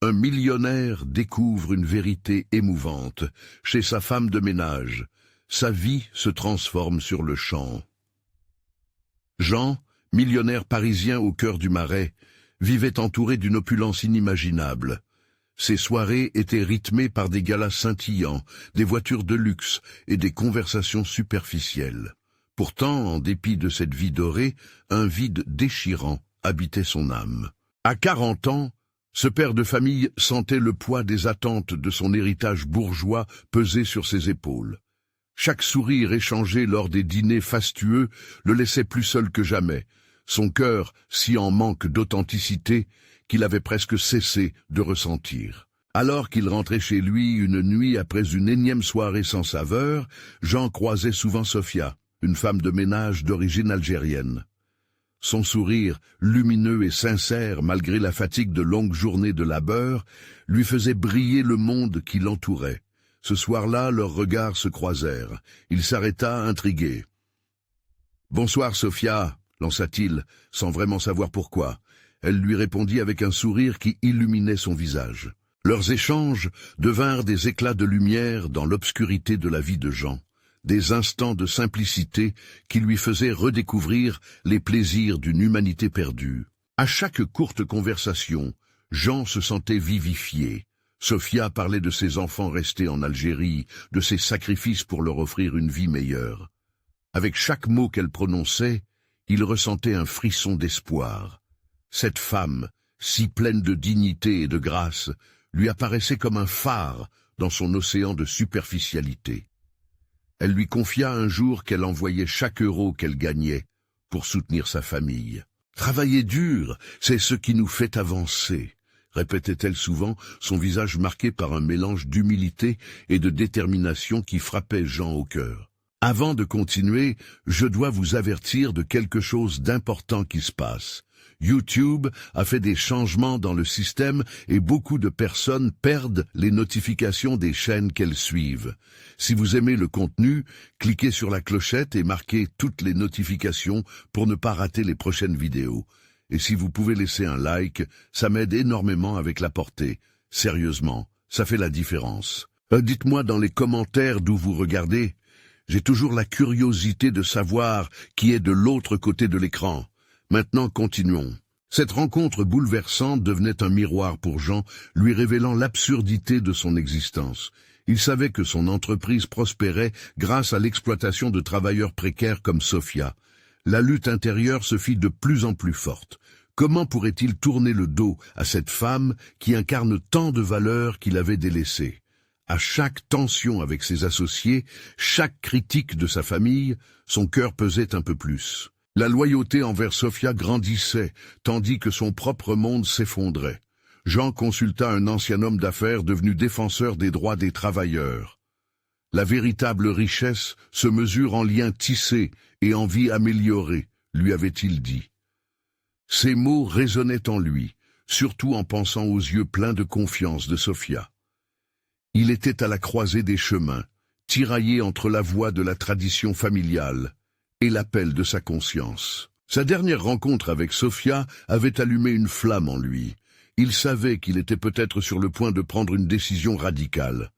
un millionnaire découvre une vérité émouvante chez sa femme de ménage. Sa vie se transforme sur le champ. Jean, millionnaire parisien au cœur du Marais, vivait entouré d'une opulence inimaginable. Ses soirées étaient rythmées par des galas scintillants, des voitures de luxe et des conversations superficielles. Pourtant, en dépit de cette vie dorée, un vide déchirant habitait son âme. À 40 ans, ce père de famille sentait le poids des attentes de son héritage bourgeois peser sur ses épaules. Chaque sourire échangé lors des dîners fastueux le laissait plus seul que jamais, son cœur si en manque d'authenticité qu'il avait presque cessé de ressentir. Alors qu'il rentrait chez lui une nuit après une énième soirée sans saveur, Jean croisait souvent Sophia, une femme de ménage d'origine algérienne. Son sourire, lumineux et sincère malgré la fatigue de longues journées de labeur, lui faisait briller le monde qui l'entourait. Ce soir-là, leurs regards se croisèrent. Il s'arrêta, intrigué. « Bonsoir, Sophia », lança-t-il, sans vraiment savoir pourquoi. Elle lui répondit avec un sourire qui illuminait son visage. Leurs échanges devinrent des éclats de lumière dans l'obscurité de la vie de Jean, des instants de simplicité qui lui faisaient redécouvrir les plaisirs d'une humanité perdue. À chaque courte conversation, Jean se sentait vivifié. Sophia parlait de ses enfants restés en Algérie, de ses sacrifices pour leur offrir une vie meilleure. Avec chaque mot qu'elle prononçait, il ressentait un frisson d'espoir. Cette femme, si pleine de dignité et de grâce, lui apparaissait comme un phare dans son océan de superficialité. Elle lui confia un jour qu'elle envoyait chaque euro qu'elle gagnait pour soutenir sa famille. « Travailler dur, c'est ce qui nous fait avancer », répétait-elle souvent, son visage marqué par un mélange d'humilité et de détermination qui frappait Jean au cœur. « Avant de continuer, je dois vous avertir de quelque chose d'important qui se passe. YouTube a fait des changements dans le système et beaucoup de personnes perdent les notifications des chaînes qu'elles suivent. Si vous aimez le contenu, cliquez sur la clochette et marquez toutes les notifications pour ne pas rater les prochaines vidéos. Et si vous pouvez laisser un like, ça m'aide énormément avec la portée. Sérieusement, ça fait la différence. Dites-moi dans les commentaires d'où vous regardez. J'ai toujours la curiosité de savoir qui est de l'autre côté de l'écran. Maintenant, continuons. Cette rencontre bouleversante devenait un miroir pour Jean, lui révélant l'absurdité de son existence. Il savait que son entreprise prospérait grâce à l'exploitation de travailleurs précaires comme Sophia. La lutte intérieure se fit de plus en plus forte. Comment pourrait-il tourner le dos à cette femme qui incarne tant de valeurs qu'il avait délaissées? À chaque tension avec ses associés, chaque critique de sa famille, son cœur pesait un peu plus. La loyauté envers Sophia grandissait, tandis que son propre monde s'effondrait. Jean consulta un ancien homme d'affaires devenu défenseur des droits des travailleurs. La véritable richesse se mesure en liens tissés et en vie améliorée, lui avait-il dit. Ces mots résonnaient en lui, surtout en pensant aux yeux pleins de confiance de Sophia. Il était à la croisée des chemins, tiraillé entre la voie de la tradition familiale et l'appel de sa conscience. Sa dernière rencontre avec Sophia avait allumé une flamme en lui. Il savait qu'il était peut-être sur le point de prendre une décision radicale.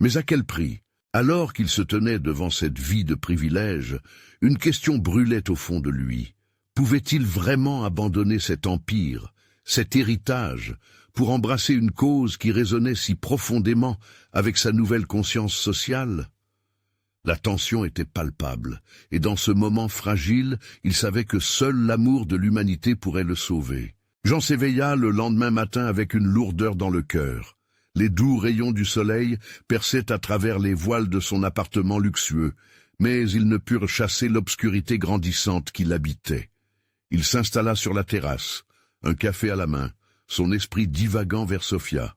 Mais à quel prix? Alors qu'il se tenait devant cette vie de privilège, une question brûlait au fond de lui. Pouvait-il vraiment abandonner cet empire, cet héritage, pour embrasser une cause qui résonnait si profondément avec sa nouvelle conscience sociale? La tension était palpable, et dans ce moment fragile, il savait que seul l'amour de l'humanité pourrait le sauver. Jean s'éveilla le lendemain matin avec une lourdeur dans le cœur. Les doux rayons du soleil perçaient à travers les voiles de son appartement luxueux, mais ils ne purent chasser l'obscurité grandissante qui l'habitait. Il s'installa sur la terrasse, un café à la main, son esprit divagant vers Sophia.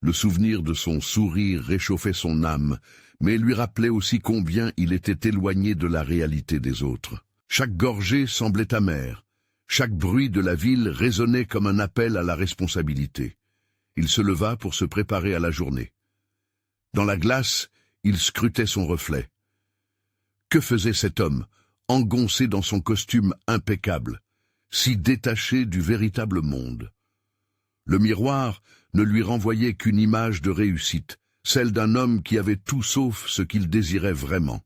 Le souvenir de son sourire réchauffait son âme, mais lui rappelait aussi combien il était éloigné de la réalité des autres. Chaque gorgée semblait amère, chaque bruit de la ville résonnait comme un appel à la responsabilité. Il se leva pour se préparer à la journée. Dans la glace, il scrutait son reflet. Que faisait cet homme, engoncé dans son costume impeccable, si détaché du véritable monde? Le miroir ne lui renvoyait qu'une image de réussite, celle d'un homme qui avait tout sauf ce qu'il désirait vraiment.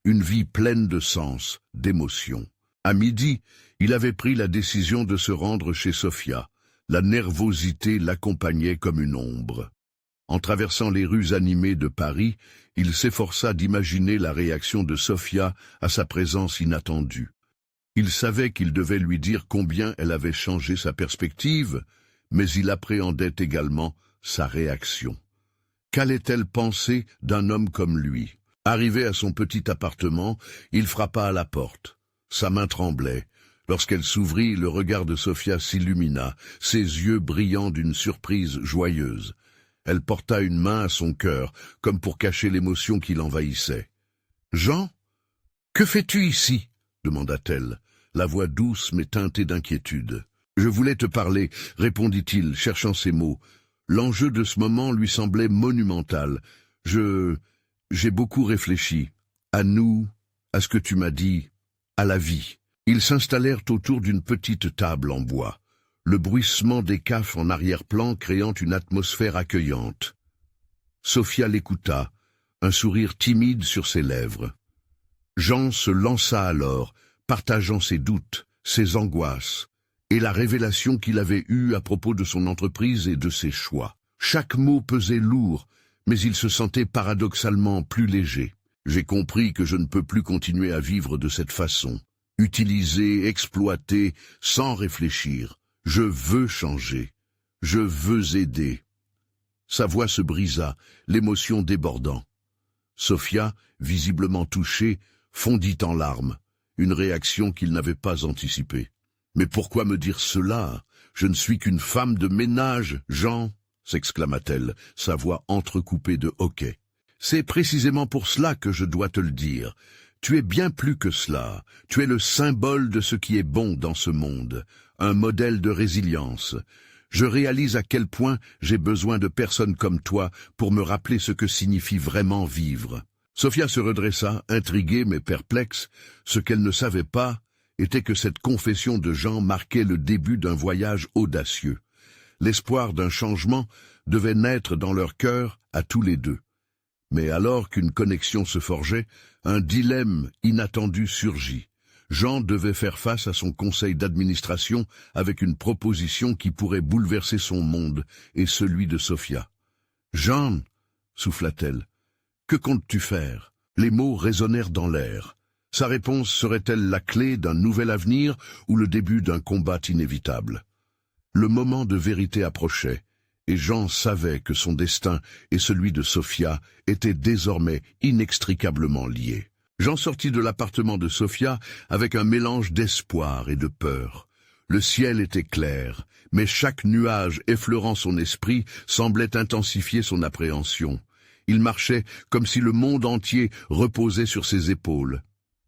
Une vie pleine de sens, d'émotion. À midi, il avait pris la décision de se rendre chez Sofia. La nervosité l'accompagnait comme une ombre. En traversant les rues animées de Paris, il s'efforça d'imaginer la réaction de Sofia à sa présence inattendue. Il savait qu'il devait lui dire combien elle avait changé sa perspective, mais il appréhendait également sa réaction. Qu'allait-elle penser d'un homme comme lui? Arrivé à son petit appartement, il frappa à la porte. Sa main tremblait. Lorsqu'elle s'ouvrit, le regard de Sofia s'illumina, ses yeux brillant d'une surprise joyeuse. Elle porta une main à son cœur, comme pour cacher l'émotion qui l'envahissait. « Jean, que fais-tu ici ?» demanda-t-elle, la voix douce mais teintée d'inquiétude. « Je voulais te parler » répondit-il, cherchant ses mots. L'enjeu de ce moment lui semblait monumental. « J'ai beaucoup réfléchi. À nous, à ce que tu m'as dit, à la vie. » Ils s'installèrent autour d'une petite table en bois, le bruissement des cafes en arrière-plan créant une atmosphère accueillante. Sofia l'écouta, un sourire timide sur ses lèvres. Jean se lança alors, partageant ses doutes, ses angoisses, et la révélation qu'il avait eue à propos de son entreprise et de ses choix. Chaque mot pesait lourd, mais il se sentait paradoxalement plus léger. « J'ai compris que je ne peux plus continuer à vivre de cette façon. Utilisé, exploité, sans réfléchir. Je veux changer. Je veux aider. » Sa voix se brisa, l'émotion débordant. Sofia, visiblement touchée, fondit en larmes, une réaction qu'il n'avait pas anticipée. « Mais pourquoi me dire cela? Je ne suis qu'une femme de ménage, Jean !» s'exclama-t-elle, sa voix entrecoupée de hoquet. « C'est précisément pour cela que je dois te le dire. Tu es bien plus que cela. Tu es le symbole de ce qui est bon dans ce monde, un modèle de résilience. Je réalise à quel point j'ai besoin de personnes comme toi pour me rappeler ce que signifie vraiment vivre. » Sofia se redressa, intriguée mais perplexe. Ce qu'elle ne savait pas était que cette confession de Jean marquait le début d'un voyage audacieux. L'espoir d'un changement devait naître dans leur cœur à tous les deux. Mais alors qu'une connexion se forgeait, un dilemme inattendu surgit. Jean devait faire face à son conseil d'administration avec une proposition qui pourrait bouleverser son monde et celui de Sofia. « Jean !» souffla-t-elle. « Que comptes-tu faire ?» Les mots résonnèrent dans l'air. Sa réponse serait-elle la clé d'un nouvel avenir ou le début d'un combat inévitable? Le moment de vérité approchait, et Jean savait que son destin et celui de Sofia étaient désormais inextricablement liés. Jean sortit de l'appartement de Sofia avec un mélange d'espoir et de peur. Le ciel était clair, mais chaque nuage effleurant son esprit semblait intensifier son appréhension. Il marchait comme si le monde entier reposait sur ses épaules.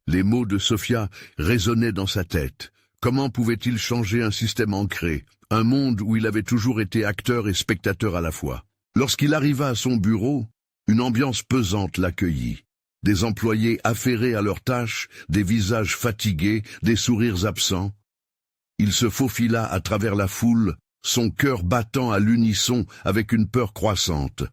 Les mots de Sofia résonnaient dans sa tête. Comment pouvait-il changer un système ancré, un monde où il avait toujours été acteur et spectateur à la fois? Lorsqu'il arriva à son bureau, une ambiance pesante l'accueillit. Des employés affairés à leurs tâches, des visages fatigués, des sourires absents. Il se faufila à travers la foule, son cœur battant à l'unisson avec une peur croissante.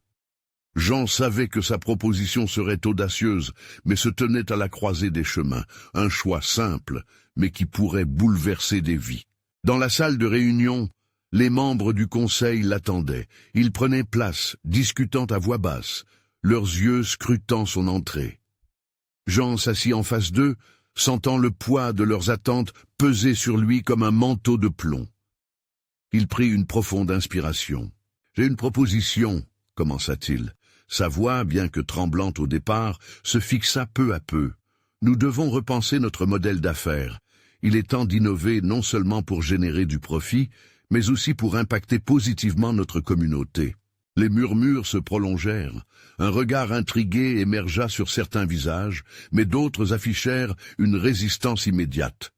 Jean savait que sa proposition serait audacieuse, mais se tenait à la croisée des chemins, un choix simple, mais qui pourrait bouleverser des vies. Dans la salle de réunion, les membres du conseil l'attendaient. Ils prenaient place, discutant à voix basse, leurs yeux scrutant son entrée. Jean s'assit en face d'eux, sentant le poids de leurs attentes peser sur lui comme un manteau de plomb. Il prit une profonde inspiration. « J'ai une proposition », commença-t-il. Sa voix, bien que tremblante au départ, se fixa peu à peu. « Nous devons repenser notre modèle d'affaires. Il est temps d'innover non seulement pour générer du profit, mais aussi pour impacter positivement notre communauté. » Les murmures se prolongèrent. Un regard intrigué émergea sur certains visages, mais d'autres affichèrent une résistance immédiate.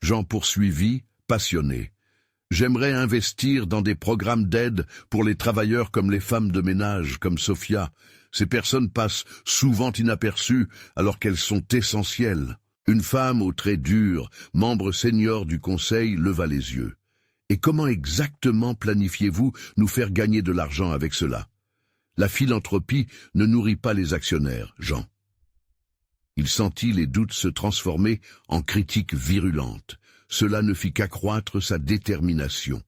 Jean poursuivit, passionné. « J'aimerais investir dans des programmes d'aide pour les travailleurs comme les femmes de ménage, comme Sofia. Ces personnes passent souvent inaperçues alors qu'elles sont essentielles. » Une femme aux traits durs, membre senior du conseil, leva les yeux. Et comment exactement planifiez-vous nous faire gagner de l'argent avec cela? La philanthropie ne nourrit pas les actionnaires, Jean. Il sentit les doutes se transformer en critiques virulentes. Cela ne fit qu'accroître sa détermination.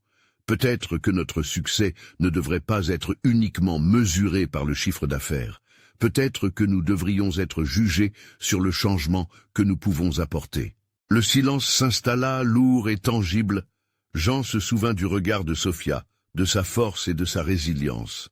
Peut-être que notre succès ne devrait pas être uniquement mesuré par le chiffre d'affaires. Peut-être que nous devrions être jugés sur le changement que nous pouvons apporter. Le silence s'installa, lourd et tangible. Jean se souvint du regard de Sophia, de sa force et de sa résilience.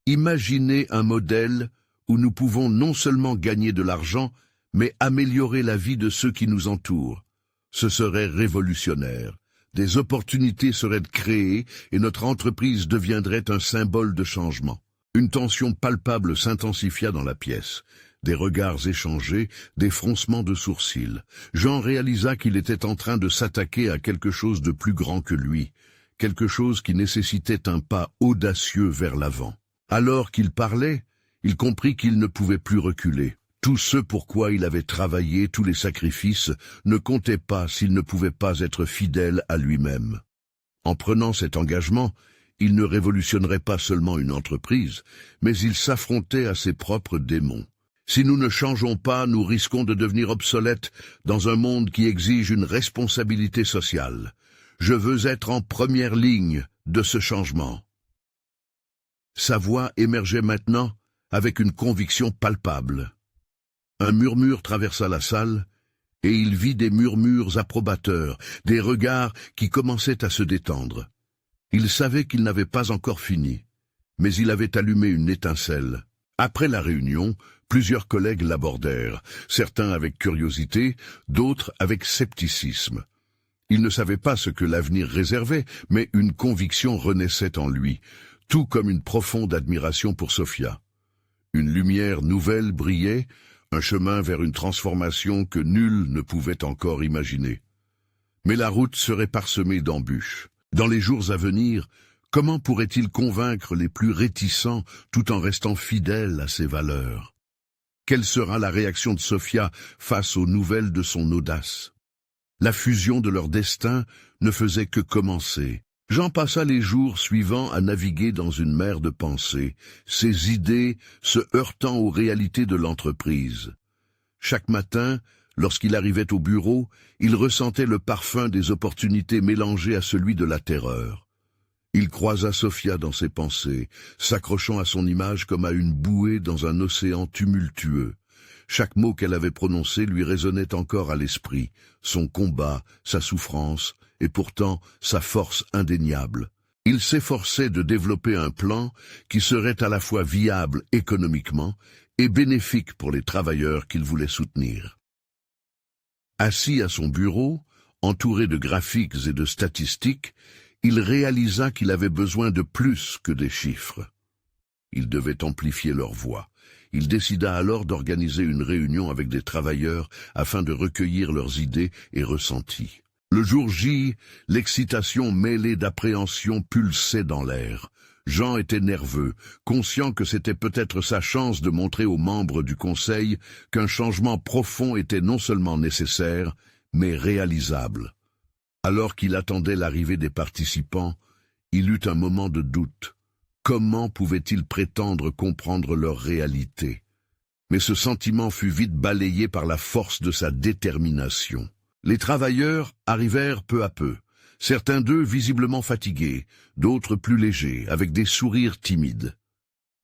Imaginez un modèle où nous pouvons non seulement gagner de l'argent, mais améliorer la vie de ceux qui nous entourent. Ce serait révolutionnaire. Des opportunités seraient créées et notre entreprise deviendrait un symbole de changement. Une tension palpable s'intensifia dans la pièce. Des regards échangés, des froncements de sourcils. Jean réalisa qu'il était en train de s'attaquer à quelque chose de plus grand que lui, quelque chose qui nécessitait un pas audacieux vers l'avant. Alors qu'il parlait, il comprit qu'il ne pouvait plus reculer. Tout ce pour quoi il avait travaillé, tous les sacrifices, ne comptaient pas s'il ne pouvait pas être fidèle à lui-même. En prenant cet engagement, il ne révolutionnerait pas seulement une entreprise, mais il s'affrontait à ses propres démons. Si nous ne changeons pas, nous risquons de devenir obsolètes dans un monde qui exige une responsabilité sociale. Je veux être en première ligne de ce changement. Sa voix émergeait maintenant avec une conviction palpable. Un murmure traversa la salle, et il vit des murmures approbateurs, des regards qui commençaient à se détendre. Il savait qu'il n'avait pas encore fini, mais il avait allumé une étincelle. Après la réunion, plusieurs collègues l'abordèrent, certains avec curiosité, d'autres avec scepticisme. Il ne savait pas ce que l'avenir réservait, mais une conviction renaissait en lui, tout comme une profonde admiration pour Sophia. Une lumière nouvelle brillait, un chemin vers une transformation que nul ne pouvait encore imaginer. Mais la route serait parsemée d'embûches. Dans les jours à venir, comment pourrait-il convaincre les plus réticents tout en restant fidèle à ses valeurs? Quelle sera la réaction de Sophia face aux nouvelles de son audace? La fusion de leur destin ne faisait que commencer. Jean passa les jours suivants à naviguer dans une mer de pensées, ses idées se heurtant aux réalités de l'entreprise. Chaque matin, lorsqu'il arrivait au bureau, il ressentait le parfum des opportunités mélangé à celui de la terreur. Il croisa Sophia dans ses pensées, s'accrochant à son image comme à une bouée dans un océan tumultueux. Chaque mot qu'elle avait prononcé lui résonnait encore à l'esprit, son combat, sa souffrance, et pourtant sa force indéniable. Il s'efforçait de développer un plan qui serait à la fois viable économiquement et bénéfique pour les travailleurs qu'il voulait soutenir. Assis à son bureau, entouré de graphiques et de statistiques, il réalisa qu'il avait besoin de plus que des chiffres. Il devait amplifier leur voix. Il décida alors d'organiser une réunion avec des travailleurs afin de recueillir leurs idées et ressentis. Le jour J, l'excitation mêlée d'appréhension pulsait dans l'air. Jean était nerveux, conscient que c'était peut-être sa chance de montrer aux membres du conseil qu'un changement profond était non seulement nécessaire, mais réalisable. Alors qu'il attendait l'arrivée des participants, il eut un moment de doute. Comment pouvait-il prétendre comprendre leur réalité? Mais ce sentiment fut vite balayé par la force de sa détermination. Les travailleurs arrivèrent peu à peu, certains d'eux visiblement fatigués, d'autres plus légers, avec des sourires timides.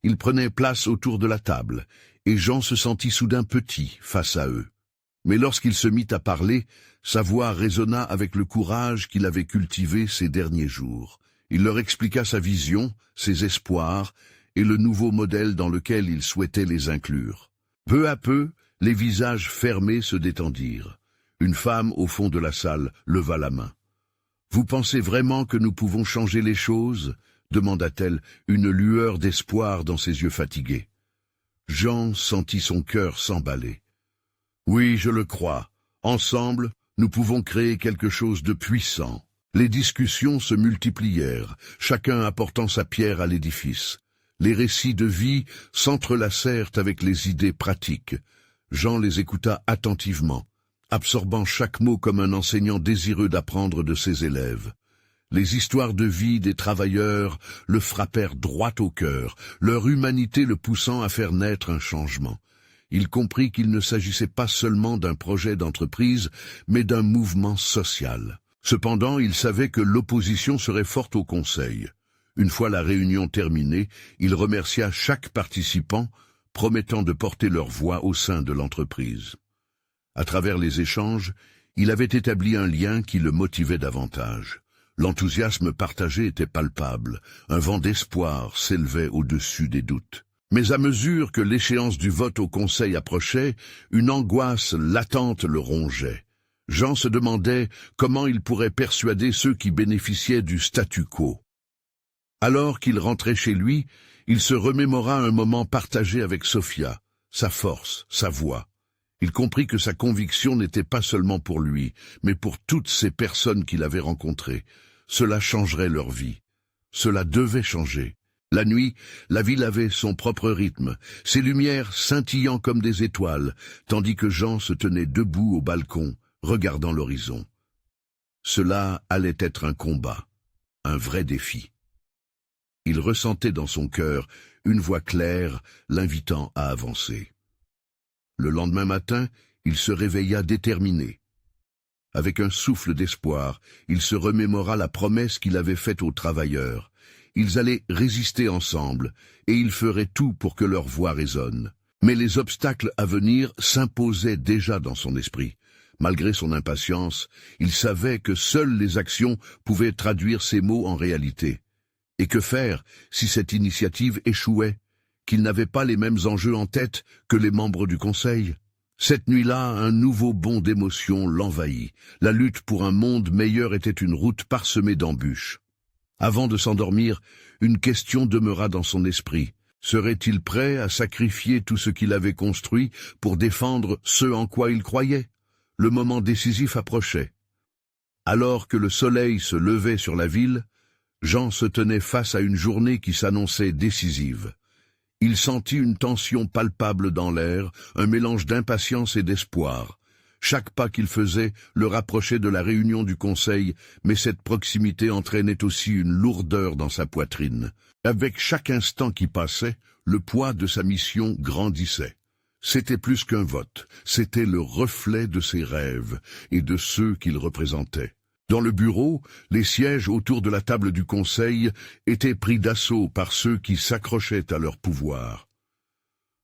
Ils prenaient place autour de la table, et Jean se sentit soudain petit face à eux. Mais lorsqu'il se mit à parler, sa voix résonna avec le courage qu'il avait cultivé ces derniers jours. Il leur expliqua sa vision, ses espoirs, et le nouveau modèle dans lequel il souhaitait les inclure. Peu à peu, les visages fermés se détendirent. Une femme au fond de la salle leva la main. « Vous pensez vraiment que nous pouvons changer les choses ?» demanda-t-elle, une lueur d'espoir dans ses yeux fatigués. Jean sentit son cœur s'emballer. « Oui, je le crois. Ensemble, nous pouvons créer quelque chose de puissant. » Les discussions se multiplièrent, chacun apportant sa pierre à l'édifice. Les récits de vie s'entrelacèrent avec les idées pratiques. Jean les écouta attentivement, absorbant chaque mot comme un enseignant désireux d'apprendre de ses élèves. Les histoires de vie des travailleurs le frappèrent droit au cœur, leur humanité le poussant à faire naître un changement. Il comprit qu'il ne s'agissait pas seulement d'un projet d'entreprise, mais d'un mouvement social. Cependant, il savait que l'opposition serait forte au Conseil. Une fois la réunion terminée, il remercia chaque participant, promettant de porter leur voix au sein de l'entreprise. À travers les échanges, il avait établi un lien qui le motivait davantage. L'enthousiasme partagé était palpable, un vent d'espoir s'élevait au-dessus des doutes. Mais à mesure que l'échéance du vote au Conseil approchait, une angoisse latente le rongeait. Jean se demandait comment il pourrait persuader ceux qui bénéficiaient du statu quo. Alors qu'il rentrait chez lui, il se remémora un moment partagé avec Sophia, sa force, sa voix. Il comprit que sa conviction n'était pas seulement pour lui, mais pour toutes ces personnes qu'il avait rencontrées. Cela changerait leur vie. Cela devait changer. La nuit, la ville avait son propre rythme, ses lumières scintillant comme des étoiles, tandis que Jean se tenait debout au balcon, regardant l'horizon. Cela allait être un combat, un vrai défi. Il ressentait dans son cœur une voix claire l'invitant à avancer. Le lendemain matin, il se réveilla déterminé. Avec un souffle d'espoir, il se remémora la promesse qu'il avait faite aux travailleurs. Ils allaient résister ensemble, et ils feraient tout pour que leur voix résonne. Mais les obstacles à venir s'imposaient déjà dans son esprit. Malgré son impatience, il savait que seules les actions pouvaient traduire ces mots en réalité. Et que faire si cette initiative échouait, qu'il n'avait pas les mêmes enjeux en tête que les membres du Conseil? Cette nuit-là, un nouveau bond d'émotions l'envahit. La lutte pour un monde meilleur était une route parsemée d'embûches. Avant de s'endormir, une question demeura dans son esprit. Serait-il prêt à sacrifier tout ce qu'il avait construit pour défendre ce en quoi il croyait? Le moment décisif approchait. Alors que le soleil se levait sur la ville, Jean se tenait face à une journée qui s'annonçait décisive. Il sentit une tension palpable dans l'air, un mélange d'impatience et d'espoir. Chaque pas qu'il faisait le rapprochait de la réunion du Conseil, mais cette proximité entraînait aussi une lourdeur dans sa poitrine. Avec chaque instant qui passait, le poids de sa mission grandissait. C'était plus qu'un vote, c'était le reflet de ses rêves et de ceux qu'il représentait. Dans le bureau, les sièges autour de la table du Conseil étaient pris d'assaut par ceux qui s'accrochaient à leur pouvoir.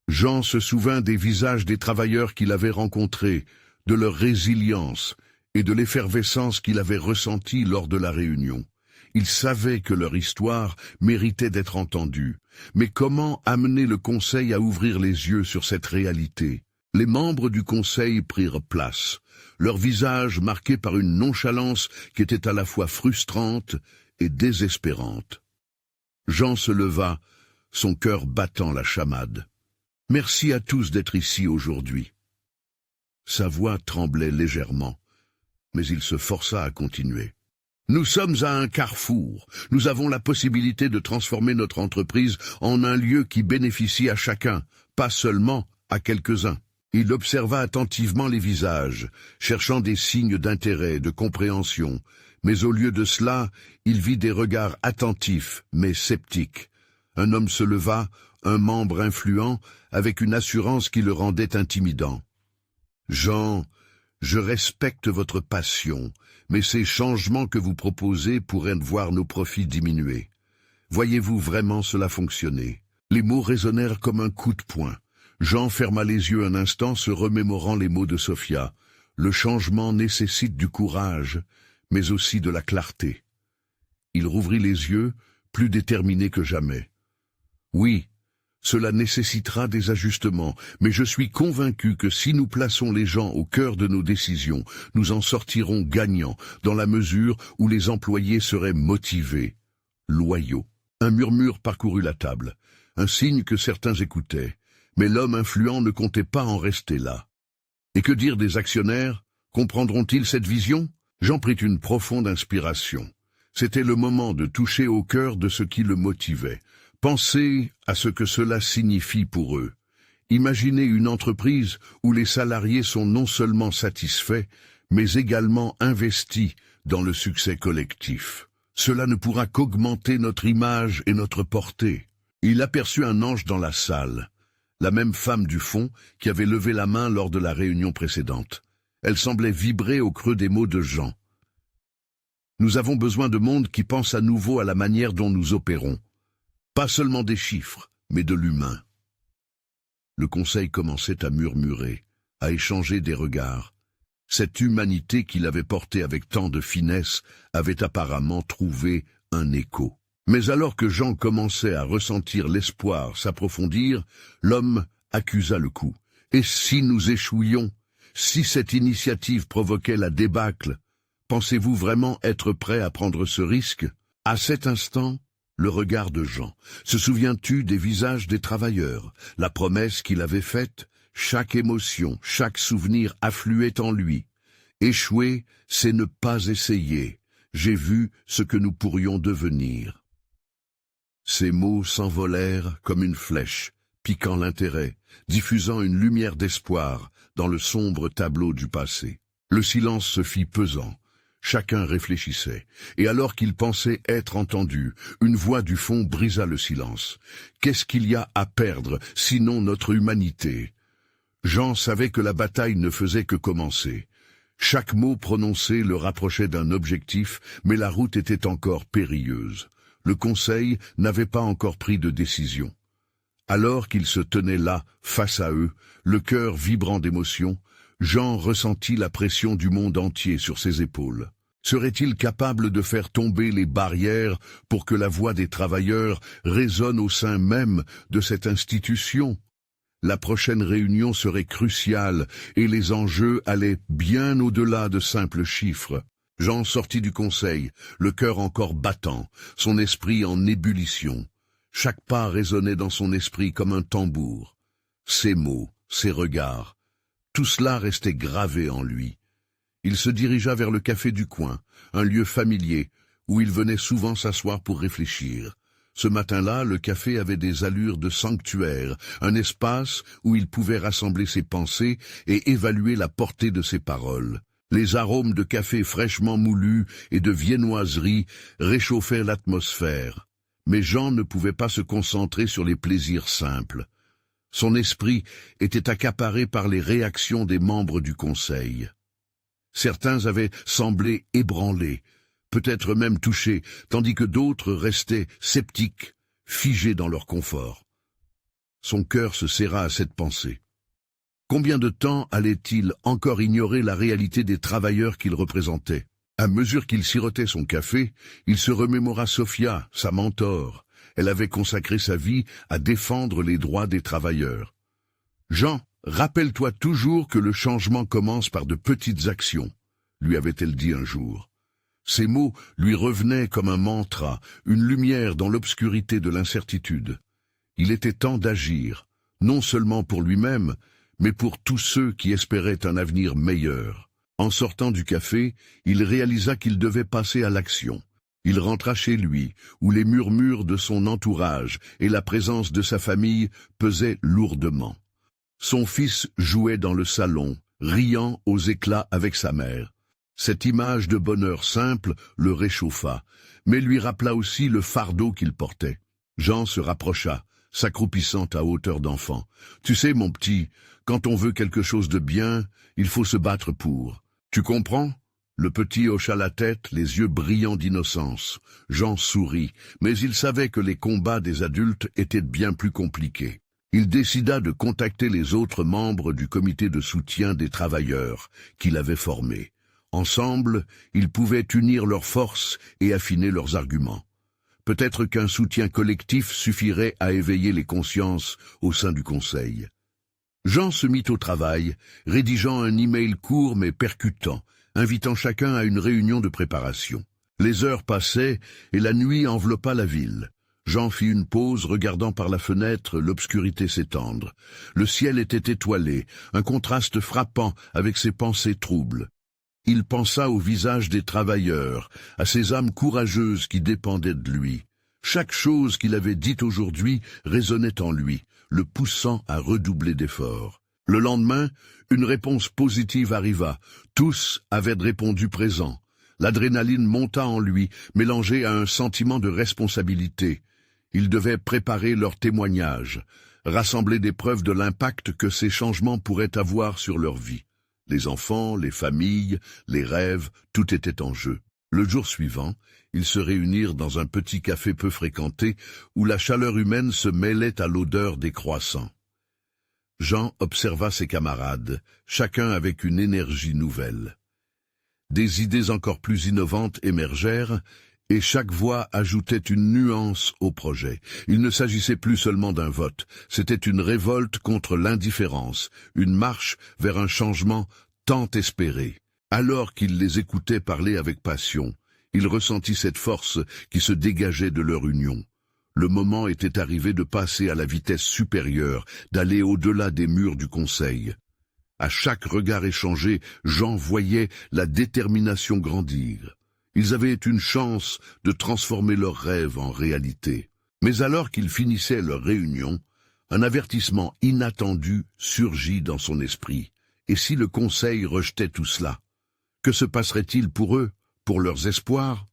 Jean se souvint des visages des travailleurs qu'il avait rencontrés, de leur résilience et de l'effervescence qu'il avait ressentie lors de la réunion. Il savait que leur histoire méritait d'être entendue. Mais comment amener le Conseil à ouvrir les yeux sur cette réalité? Les membres du Conseil prirent place, leurs visages marqués par une nonchalance qui était à la fois frustrante et désespérante. Jean se leva, son cœur battant la chamade. « Merci à tous d'être ici aujourd'hui. » Sa voix tremblait légèrement, mais il se força à continuer. « Nous sommes à un carrefour. Nous avons la possibilité de transformer notre entreprise en un lieu qui bénéficie à chacun, pas seulement à quelques-uns. » Il observa attentivement les visages, cherchant des signes d'intérêt, de compréhension, mais au lieu de cela, il vit des regards attentifs, mais sceptiques. Un homme se leva, un membre influent, avec une assurance qui le rendait intimidant. « Jean, je respecte votre passion, mais ces changements que vous proposez pourraient voir nos profits diminuer. Voyez-vous vraiment cela fonctionner ?» Les mots résonnèrent comme un coup de poing. Jean ferma les yeux un instant, se remémorant les mots de Sophia. Le changement nécessite du courage, mais aussi de la clarté. Il rouvrit les yeux, plus déterminé que jamais. Oui, cela nécessitera des ajustements, mais je suis convaincu que si nous plaçons les gens au cœur de nos décisions, nous en sortirons gagnants, dans la mesure où les employés seraient motivés, loyaux. Un murmure parcourut la table, un signe que certains écoutaient. Mais l'homme influent ne comptait pas en rester là. Et que dire des actionnaires? Comprendront-ils cette vision? Jean prit une profonde inspiration. C'était le moment de toucher au cœur de ce qui le motivait. Penser à ce que cela signifie pour eux. Imaginez une entreprise où les salariés sont non seulement satisfaits, mais également investis dans le succès collectif. Cela ne pourra qu'augmenter notre image et notre portée. Il aperçut un ange dans la salle, la même femme du fond qui avait levé la main lors de la réunion précédente. Elle semblait vibrer au creux des mots de Jean. Nous avons besoin de monde qui pense à nouveau à la manière dont nous opérons. Pas seulement des chiffres, mais de l'humain. Le conseil commençait à murmurer, à échanger des regards. Cette humanité qu'il avait portée avec tant de finesse avait apparemment trouvé un écho. Mais alors que Jean commençait à ressentir l'espoir s'approfondir, l'homme accusa le coup. Et si nous échouions? Si cette initiative provoquait la débâcle? Pensez-vous vraiment être prêt à prendre ce risque? À cet instant, le regard de Jean. Se souviens-tu des visages des travailleurs? La promesse qu'il avait faite? Chaque émotion, chaque souvenir affluait en lui. Échouer, c'est ne pas essayer. J'ai vu ce que nous pourrions devenir. Ces mots s'envolèrent comme une flèche, piquant l'intérêt, diffusant une lumière d'espoir dans le sombre tableau du passé. Le silence se fit pesant. Chacun réfléchissait, et alors qu'il pensait être entendu, une voix du fond brisa le silence. Qu'est-ce qu'il y a à perdre, sinon notre humanité? Jean savait que la bataille ne faisait que commencer. Chaque mot prononcé le rapprochait d'un objectif, mais la route était encore périlleuse. Le conseil n'avait pas encore pris de décision. Alors qu'il se tenait là, face à eux, le cœur vibrant d'émotion, Jean ressentit la pression du monde entier sur ses épaules. Serait-il capable de faire tomber les barrières pour que la voix des travailleurs résonne au sein même de cette institution? La prochaine réunion serait cruciale et les enjeux allaient bien au-delà de simples chiffres. Jean sortit du conseil, le cœur encore battant, son esprit en ébullition. Chaque pas résonnait dans son esprit comme un tambour. Ses mots, ses regards, tout cela restait gravé en lui. Il se dirigea vers le café du coin, un lieu familier, où il venait souvent s'asseoir pour réfléchir. Ce matin-là, le café avait des allures de sanctuaire, un espace où il pouvait rassembler ses pensées et évaluer la portée de ses paroles. Les arômes de café fraîchement moulu et de viennoiserie réchauffaient l'atmosphère. Mais Jean ne pouvait pas se concentrer sur les plaisirs simples. Son esprit était accaparé par les réactions des membres du conseil. Certains avaient semblé ébranlés, peut-être même touchés, tandis que d'autres restaient sceptiques, figés dans leur confort. Son cœur se serra à cette pensée. Combien de temps allait-il encore ignorer la réalité des travailleurs qu'il représentait? À mesure qu'il sirotait son café, il se remémora Sophia, sa mentor. Elle avait consacré sa vie à défendre les droits des travailleurs. Jean, rappelle-toi toujours que le changement commence par de petites actions, lui avait-elle dit un jour. Ces mots lui revenaient comme un mantra, une lumière dans l'obscurité de l'incertitude. Il était temps d'agir, non seulement pour lui-même, mais pour tous ceux qui espéraient un avenir meilleur. En sortant du café, il réalisa qu'il devait passer à l'action. Il rentra chez lui, où les murmures de son entourage et la présence de sa famille pesaient lourdement. Son fils jouait dans le salon, riant aux éclats avec sa mère. Cette image de bonheur simple le réchauffa, mais lui rappela aussi le fardeau qu'il portait. Jean se rapprocha, s'accroupissant à hauteur d'enfant. « Tu sais, mon petit, quand on veut quelque chose de bien, il faut se battre pour. Tu comprends ?» Le petit hocha la tête, les yeux brillants d'innocence. Jean sourit, mais il savait que les combats des adultes étaient bien plus compliqués. Il décida de contacter les autres membres du comité de soutien des travailleurs qu'il avait formé. Ensemble, ils pouvaient unir leurs forces et affiner leurs arguments. Peut-être qu'un soutien collectif suffirait à éveiller les consciences au sein du conseil. Jean se mit au travail, rédigeant un email court mais percutant, invitant chacun à une réunion de préparation. Les heures passaient et la nuit enveloppa la ville. Jean fit une pause, regardant par la fenêtre l'obscurité s'étendre. Le ciel était étoilé, un contraste frappant avec ses pensées troubles. Il pensa au visage des travailleurs, à ces âmes courageuses qui dépendaient de lui. Chaque chose qu'il avait dite aujourd'hui résonnait en lui, le poussant à redoubler d'efforts. Le lendemain, une réponse positive arriva. Tous avaient répondu présent. L'adrénaline monta en lui, mélangée à un sentiment de responsabilité. Il devait préparer leur témoignage, rassembler des preuves de l'impact que ces changements pourraient avoir sur leur vie. Les enfants, les familles, les rêves, tout était en jeu. Le jour suivant, ils se réunirent dans un petit café peu fréquenté où la chaleur humaine se mêlait à l'odeur des croissants. Jean observa ses camarades, chacun avec une énergie nouvelle. Des idées encore plus innovantes émergèrent, et chaque voix ajoutait une nuance au projet. Il ne s'agissait plus seulement d'un vote, c'était une révolte contre l'indifférence, une marche vers un changement tant espéré. Alors qu'il les écoutait parler avec passion, il ressentit cette force qui se dégageait de leur union. Le moment était arrivé de passer à la vitesse supérieure, d'aller au-delà des murs du conseil. À chaque regard échangé, Jean voyait la détermination grandir. Ils avaient une chance de transformer leurs rêves en réalité. Mais alors qu'ils finissaient leur réunion, un avertissement inattendu surgit dans son esprit. Et si le conseil rejetait tout cela? Que se passerait-il pour eux, pour leurs espoirs?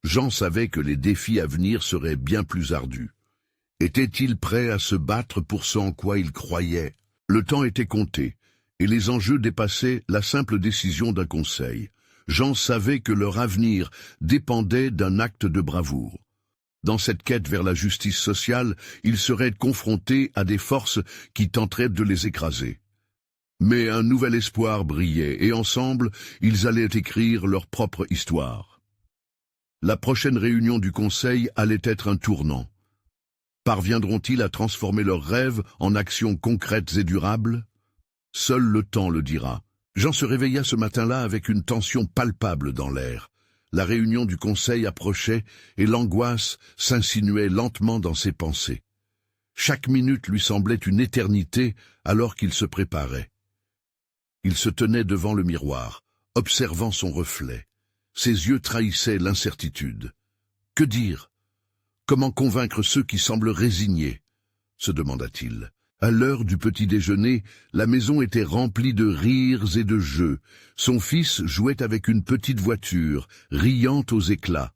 Jean savait que les défis à venir seraient bien plus ardus. Était-il prêt à se battre pour ce en quoi il croyait? Le temps était compté, et les enjeux dépassaient la simple décision d'un conseil. Jean savait que leur avenir dépendait d'un acte de bravoure. Dans cette quête vers la justice sociale, ils seraient confrontés à des forces qui tenteraient de les écraser. Mais un nouvel espoir brillait, et ensemble, ils allaient écrire leur propre histoire. La prochaine réunion du Conseil allait être un tournant. Parviendront-ils à transformer leurs rêves en actions concrètes et durables? Seul le temps le dira. Jean se réveilla ce matin-là avec une tension palpable dans l'air. La réunion du Conseil approchait, et l'angoisse s'insinuait lentement dans ses pensées. Chaque minute lui semblait une éternité alors qu'il se préparait. Il se tenait devant le miroir, observant son reflet. Ses yeux trahissaient l'incertitude. Que dire? Comment convaincre ceux qui semblent résignés? Se demanda-t-il. À l'heure du petit déjeuner, la maison était remplie de rires et de jeux. Son fils jouait avec une petite voiture, riant aux éclats.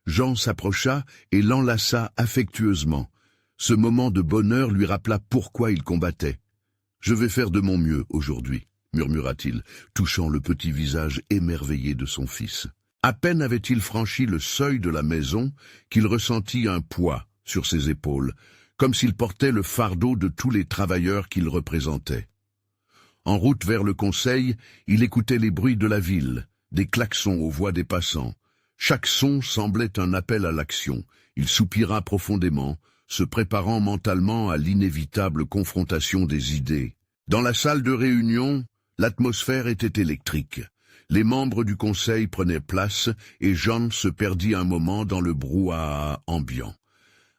Jean s'approcha et l'enlaça affectueusement. Ce moment de bonheur lui rappela pourquoi il combattait. « Je vais faire de mon mieux aujourd'hui », murmura-t-il, touchant le petit visage émerveillé de son fils. À peine avait-il franchi le seuil de la maison qu'il ressentit un poids sur ses épaules, comme s'il portait le fardeau de tous les travailleurs qu'il représentait. En route vers le conseil, il écoutait les bruits de la ville, des klaxons aux voix des passants. Chaque son semblait un appel à l'action. Il soupira profondément, se préparant mentalement à l'inévitable confrontation des idées. Dans la salle de réunion, l'atmosphère était électrique. Les membres du conseil prenaient place et Jean se perdit un moment dans le brouhaha ambiant.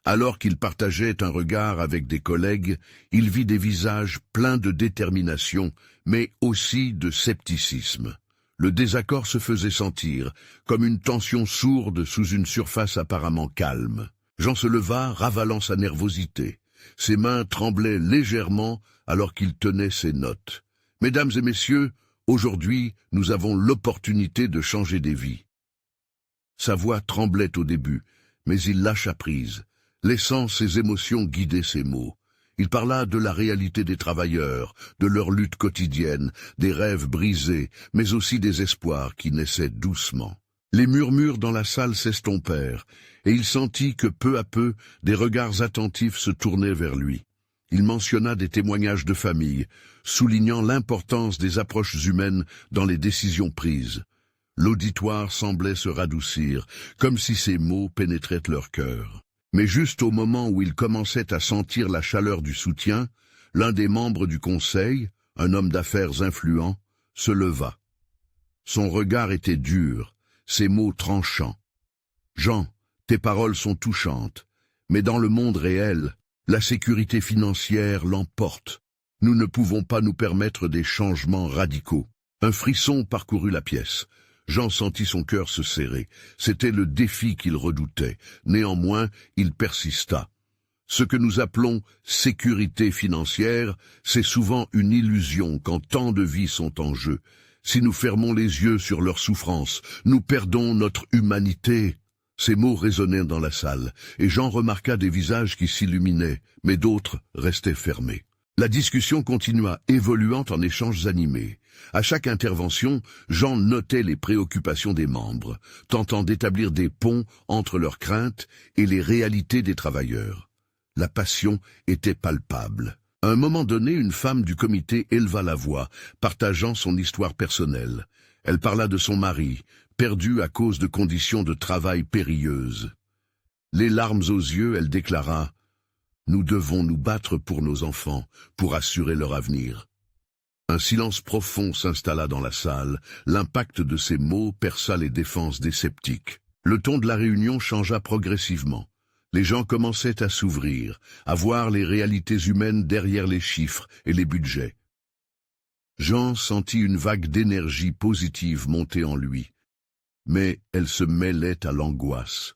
Alors qu'il partageait un regard avec des collègues, il vit des visages pleins de détermination, mais aussi de scepticisme. Le désaccord se faisait sentir, comme une tension sourde sous une surface apparemment calme. Jean se leva, ravalant sa nervosité. Ses mains tremblaient légèrement alors qu'il tenait ses notes. « Mesdames et messieurs, aujourd'hui, nous avons l'opportunité de changer des vies. » Sa voix tremblait au début, mais il lâcha prise, laissant ses émotions guider ses mots. Il parla de la réalité des travailleurs, de leur lutte quotidienne, des rêves brisés, mais aussi des espoirs qui naissaient doucement. Les murmures dans la salle s'estompèrent, et il sentit que peu à peu, des regards attentifs se tournaient vers lui. Il mentionna des témoignages de famille, soulignant l'importance des approches humaines dans les décisions prises. L'auditoire semblait se radoucir, comme si ces mots pénétraient leur cœur. Mais juste au moment où il commençait à sentir la chaleur du soutien, l'un des membres du conseil, un homme d'affaires influent, se leva. Son regard était dur, ses mots tranchants. « Jean, tes paroles sont touchantes, mais dans le monde réel, la sécurité financière l'emporte. Nous ne pouvons pas nous permettre des changements radicaux. » Un frisson parcourut la pièce. Jean sentit son cœur se serrer. C'était le défi qu'il redoutait. Néanmoins, il persista. Ce que nous appelons sécurité financière, c'est souvent une illusion quand tant de vies sont en jeu. Si nous fermons les yeux sur leurs souffrances, nous perdons notre humanité. » Ces mots résonnaient dans la salle, et Jean remarqua des visages qui s'illuminaient, mais d'autres restaient fermés. La discussion continua, évoluant en échanges animés. À chaque intervention, Jean notait les préoccupations des membres, tentant d'établir des ponts entre leurs craintes et les réalités des travailleurs. La passion était palpable. À un moment donné, une femme du comité éleva la voix, partageant son histoire personnelle. Elle parla de son mari, perdu à cause de conditions de travail périlleuses. Les larmes aux yeux, elle déclara « Nous devons nous battre pour nos enfants, pour assurer leur avenir. » Un silence profond s'installa dans la salle. L'impact de ces mots perça les défenses des sceptiques. Le ton de la réunion changea progressivement. Les gens commençaient à s'ouvrir, à voir les réalités humaines derrière les chiffres et les budgets. Jean sentit une vague d'énergie positive monter en lui. Mais elle se mêlait à l'angoisse.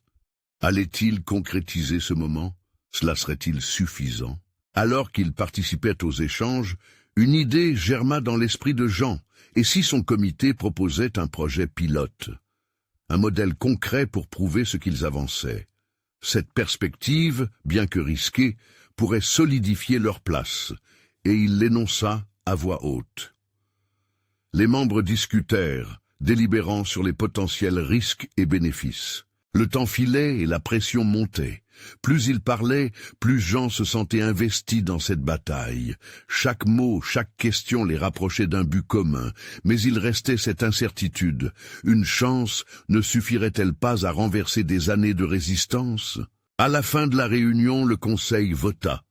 Allait-il concrétiser ce moment? Cela serait-il suffisant? Alors qu'il participait aux échanges, une idée germa dans l'esprit de Jean, et si son comité proposait un projet pilote? Un modèle concret pour prouver ce qu'ils avançaient. Cette perspective, bien que risquée, pourrait solidifier leur place, et il l'énonça à voix haute. Les membres discutèrent, délibérant sur les potentiels risques et bénéfices. Le temps filait et la pression montait. Plus ils parlaient, plus Jean se sentait investi dans cette bataille. Chaque mot, chaque question les rapprochait d'un but commun, mais il restait cette incertitude. Une chance ne suffirait-elle pas à renverser des années de résistance? À la fin de la réunion, le conseil vota.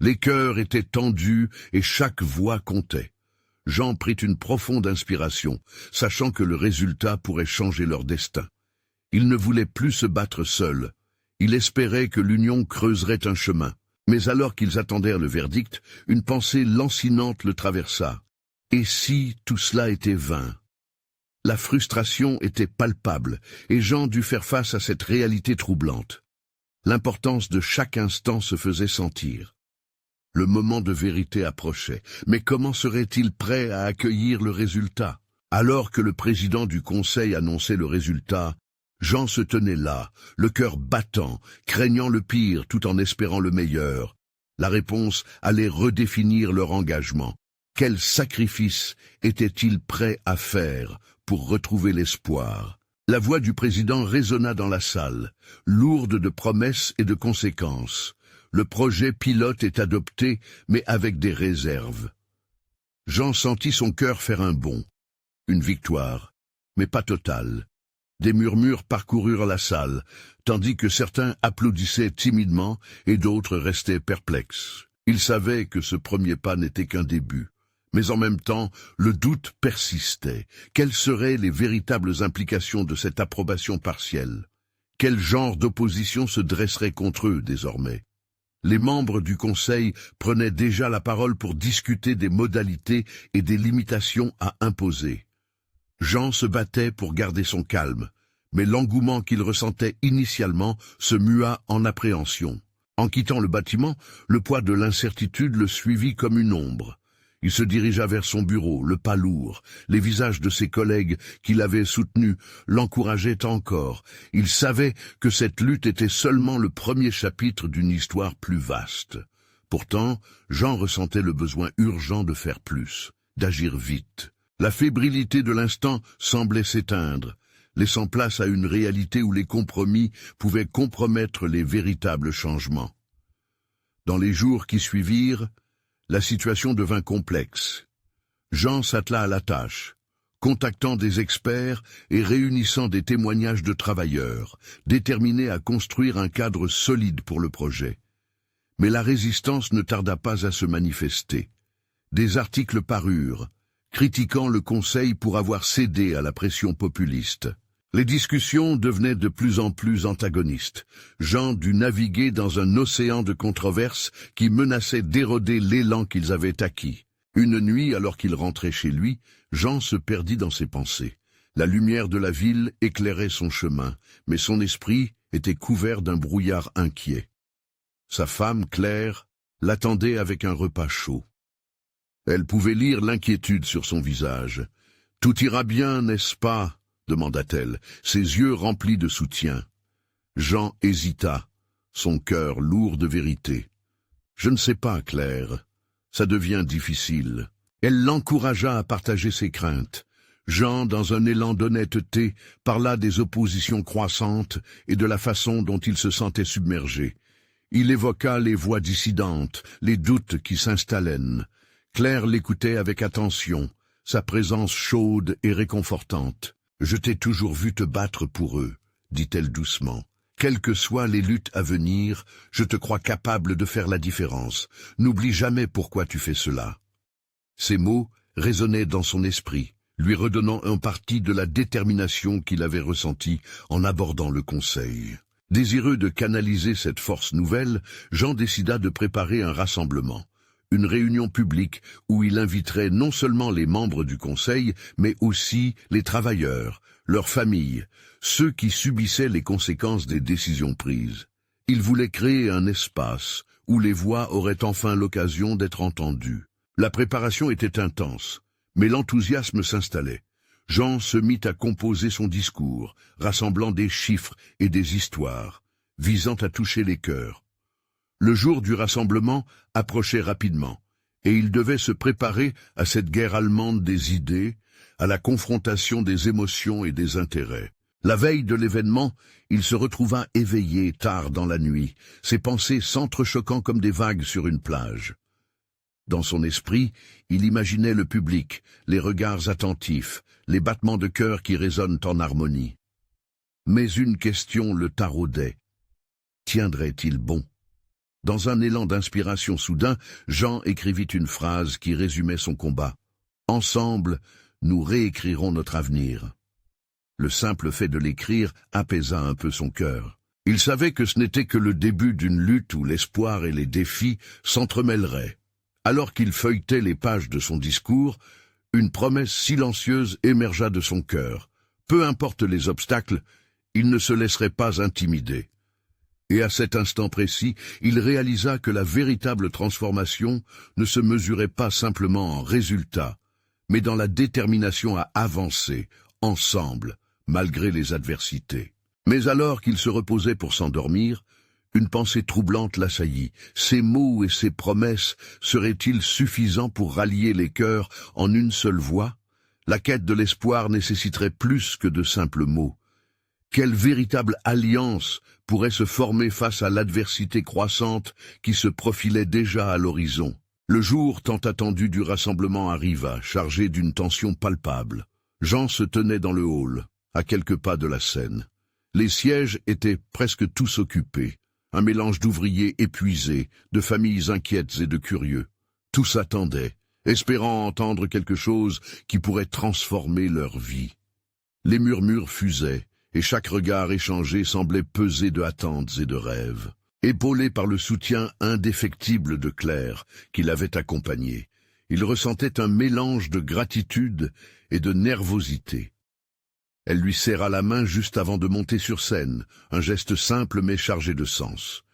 Les cœurs étaient tendus et chaque voix comptait. Jean prit une profonde inspiration, sachant que le résultat pourrait changer leur destin. Il ne voulait plus se battre seul. Il espérait que l'union creuserait un chemin. Mais alors qu'ils attendèrent le verdict, une pensée lancinante le traversa. Et si tout cela était vain? La frustration était palpable, et Jean dut faire face à cette réalité troublante. L'importance de chaque instant se faisait sentir. Le moment de vérité approchait, mais comment serait-il prêt à accueillir le résultat? Alors que le président du conseil annonçait le résultat, Jean se tenait là, le cœur battant, craignant le pire tout en espérant le meilleur. La réponse allait redéfinir leur engagement. Quel sacrifice était-il prêt à faire pour retrouver l'espoir? La voix du président résonna dans la salle, lourde de promesses et de conséquences. Le projet pilote est adopté, mais avec des réserves. Jean sentit son cœur faire un bond. Une victoire, mais pas totale. Des murmures parcoururent la salle, tandis que certains applaudissaient timidement et d'autres restaient perplexes. Ils savaient que ce premier pas n'était qu'un début. Mais en même temps, le doute persistait. Quelles seraient les véritables implications de cette approbation partielle? Quel genre d'opposition se dresserait contre eux désormais? Les membres du Conseil prenaient déjà la parole pour discuter des modalités et des limitations à imposer. Jean se battait pour garder son calme, mais l'engouement qu'il ressentait initialement se mua en appréhension. En quittant le bâtiment, le poids de l'incertitude le suivit comme une ombre. Il se dirigea vers son bureau, le pas lourd. Les visages de ses collègues qui l'avaient soutenu l'encourageaient encore. Il savait que cette lutte était seulement le premier chapitre d'une histoire plus vaste. Pourtant, Jean ressentait le besoin urgent de faire plus, d'agir vite. La fébrilité de l'instant semblait s'éteindre, laissant place à une réalité où les compromis pouvaient compromettre les véritables changements. Dans les jours qui suivirent, la situation devint complexe. Jean s'attela à la tâche, contactant des experts et réunissant des témoignages de travailleurs, déterminés à construire un cadre solide pour le projet. Mais la résistance ne tarda pas à se manifester. Des articles parurent, critiquant le Conseil pour avoir cédé à la pression populiste. Les discussions devenaient de plus en plus antagonistes. Jean dut naviguer dans un océan de controverses qui menaçait d'éroder l'élan qu'ils avaient acquis. Une nuit, alors qu'il rentrait chez lui, Jean se perdit dans ses pensées. La lumière de la ville éclairait son chemin, mais son esprit était couvert d'un brouillard inquiet. Sa femme, Claire, l'attendait avec un repas chaud. Elle pouvait lire l'inquiétude sur son visage. Tout ira bien, n'est-ce pas? Demanda-t-elle, ses yeux remplis de soutien. Jean hésita, son cœur lourd de vérité. Je ne sais pas, Claire. Ça devient difficile. Elle l'encouragea à partager ses craintes. Jean, dans un élan d'honnêteté, parla des oppositions croissantes et de la façon dont il se sentait submergé. Il évoqua les voix dissidentes, les doutes qui s'installaient. Claire l'écoutait avec attention, sa présence chaude et réconfortante. « Je t'ai toujours vu te battre pour eux », dit-elle doucement. « Quelles que soient les luttes à venir, je te crois capable de faire la différence. N'oublie jamais pourquoi tu fais cela. » Ces mots résonnaient dans son esprit, lui redonnant un parti de la détermination qu'il avait ressentie en abordant le conseil. Désireux de canaliser cette force nouvelle, Jean décida de préparer un rassemblement, une réunion publique où il inviterait non seulement les membres du conseil, mais aussi les travailleurs, leurs familles, ceux qui subissaient les conséquences des décisions prises. Il voulait créer un espace où les voix auraient enfin l'occasion d'être entendues. La préparation était intense, mais l'enthousiasme s'installait. Jean se mit à composer son discours, rassemblant des chiffres et des histoires, visant à toucher les cœurs. Le jour du rassemblement approchait rapidement, et il devait se préparer à cette guerre allemande des idées, à la confrontation des émotions et des intérêts. La veille de l'événement, il se retrouva éveillé tard dans la nuit, ses pensées s'entrechoquant comme des vagues sur une plage. Dans son esprit, il imaginait le public, les regards attentifs, les battements de cœur qui résonnent en harmonie. Mais une question le taraudait. Tiendrait-il bon? Dans un élan d'inspiration soudain, Jean écrivit une phrase qui résumait son combat. « Ensemble, nous réécrirons notre avenir. » Le simple fait de l'écrire apaisa un peu son cœur. Il savait que ce n'était que le début d'une lutte où l'espoir et les défis s'entremêleraient. Alors qu'il feuilletait les pages de son discours, une promesse silencieuse émergea de son cœur. Peu importe les obstacles, il ne se laisserait pas intimider. Et à cet instant précis, il réalisa que la véritable transformation ne se mesurait pas simplement en résultats, mais dans la détermination à avancer, ensemble, malgré les adversités. Mais alors qu'il se reposait pour s'endormir, une pensée troublante l'assaillit. Ces mots et ces promesses seraient-ils suffisants pour rallier les cœurs en une seule voix? La quête de l'espoir nécessiterait plus que de simples mots. Quelle véritable alliance pourrait se former face à l'adversité croissante qui se profilait déjà à l'horizon? Le jour tant attendu du rassemblement arriva, chargé d'une tension palpable. Jean se tenait dans le hall, à quelques pas de la scène. Les sièges étaient presque tous occupés. Un mélange d'ouvriers épuisés, de familles inquiètes et de curieux. Tous attendaient, espérant entendre quelque chose qui pourrait transformer leur vie. Les murmures fusaient, et chaque regard échangé semblait peser de attentes et de rêves. Épaulé par le soutien indéfectible de Claire, qui l'avait accompagné, il ressentait un mélange de gratitude et de nervosité. Elle lui serra la main juste avant de monter sur scène, un geste simple mais chargé de sens.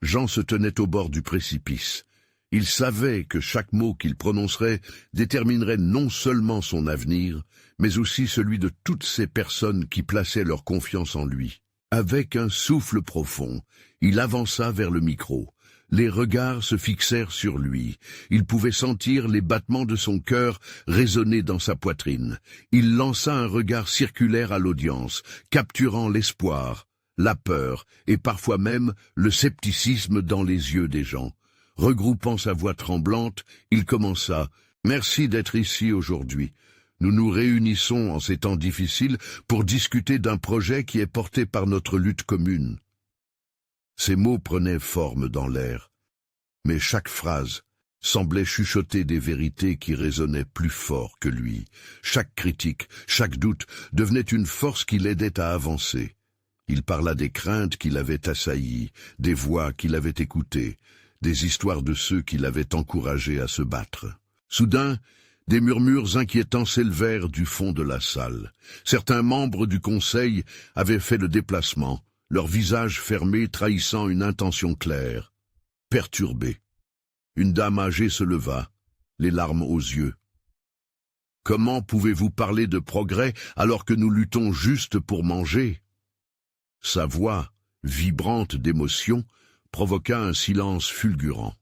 Jean se tenait au bord du précipice. Il savait que chaque mot qu'il prononcerait déterminerait non seulement son avenir, mais aussi celui de toutes ces personnes qui plaçaient leur confiance en lui. Avec un souffle profond, il avança vers le micro. Les regards se fixèrent sur lui. Il pouvait sentir les battements de son cœur résonner dans sa poitrine. Il lança un regard circulaire à l'audience, capturant l'espoir, la peur et parfois même le scepticisme dans les yeux des gens. Regroupant sa voix tremblante, il commença « Merci d'être ici aujourd'hui. Nous nous réunissons en ces temps difficiles pour discuter d'un projet qui est porté par notre lutte commune. » Ces mots prenaient forme dans l'air, mais chaque phrase semblait chuchoter des vérités qui résonnaient plus fort que lui. Chaque critique, chaque doute devenait une force qui l'aidait à avancer. Il parla des craintes qui l'avaient assailli, des voix qui l'avaient écouté, des histoires de ceux qui l'avaient encouragé à se battre. Soudain, des murmures inquiétants s'élevèrent du fond de la salle. Certains membres du conseil avaient fait le déplacement, leur visage fermé trahissant une intention claire. Perturbé. Une dame âgée se leva, les larmes aux yeux. Comment pouvez-vous parler de progrès alors que nous luttons juste pour manger? Sa voix, vibrante d'émotion, provoqua un silence fulgurant.